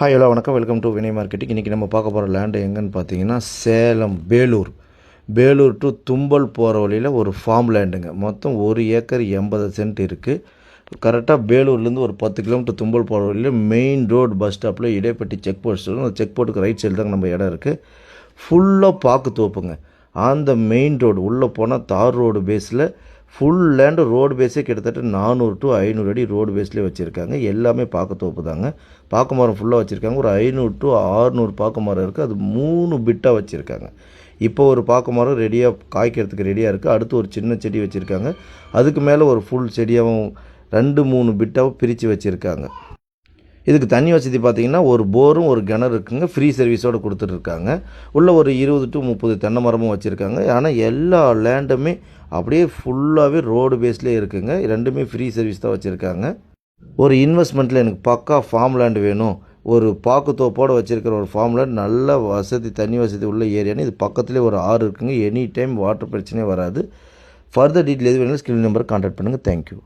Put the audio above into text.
Hi hello வணக்கம், welcome to Vinay marketing. இன்றைக்கி நம்ம பார்க்க போகிற லேண்டு எங்கன்னு பார்த்தீங்கன்னா சேலம் பேலூர் டு தும்பல் போகிற வழியில் ஒரு ஃபார்ம் லேண்டுங்க. மொத்தம் 1 ஏக்கர் 80 சென்ட் இருக்குது. கரெக்டாக பேலூர்லேருந்து ஒரு 10 கிலோமீட்டர் தும்பல் போகிற வழியில் மெயின் ரோடு பஸ் ஸ்டாப்பில் இடைப்பட்டி செக் போஸ்ட் வரும். அந்த செக் போர்ட்டுக்கு ரைட் சைடு தாங்க நம்ம இடம் இருக்குது. ஃபுல்லாக பாக்கு தோப்புங்க. அந்த மெயின் ரோடு உள்ளே போனால் தார் ரோடு பேஸில் ஃபுல் லேண்டு ரோடு பேஸே கிட்டத்தட்ட 400 to 500 அடி ரோடு பேஸ்லேயே வச்சுருக்காங்க. எல்லாமே பாக்கு தோப்பு தாங்க. பாக்கு மரம் ஃபுல்லாக வச்சுருக்காங்க. ஒரு 500 to 600 பாக்கு மரம் இருக்குது. அது 3 பிட்டாக வச்சுருக்காங்க. இப்போ ஒரு பாக்கு மரம் ரெடியாக காய்க்கிறதுக்கு ரெடியாக இருக்குது. அடுத்து ஒரு சின்ன செடி வச்சுருக்காங்க. அதுக்கு மேலே ஒரு ஃபுல் செடியாகவும் 2-3 பிட்டாகவும் பிரித்து வச்சுருக்காங்க. இதுக்கு தண்ணி வசதி பார்த்திங்கன்னா ஒரு போரும் ஒரு கிணறு இருக்குங்க. ஃப்ரீ சர்வீஸோடு கொடுத்துட்ருக்காங்க. உள்ளே ஒரு 20 to 30 தென்னை மரமும் வச்சுருக்காங்க. ஆனால் எல்லா லேண்டுமே அப்படியே ஃபுல்லாகவே ரோடு பேஸ்லேயே இருக்குங்க. ரெண்டுமே ஃப்ரீ சர்வீஸ் தான் வச்சுருக்காங்க. ஒரு இன்வெஸ்ட்மெண்ட்டில் எனக்கு பக்கா ஃபார்ம் லேண்டு வேணும், ஒரு பாக்கு தோப்போடு வச்சுருக்கிற ஒரு ஃபார்ம் லேண்ட், நல்ல வசதி தண்ணி வசதி உள்ள ஏரியான்னு. இது பக்கத்துலேயே ஒரு ஆறு இருக்குங்க. எனி டைம் வாட்டர் பிரச்சனையே வராது. ஃபர்தர் டீட்டெயில் எது வேணாலும் ஸ்கிரீன் நம்பர் கான்டாக்ட் பண்ணுங்கள். தேங்க்யூ.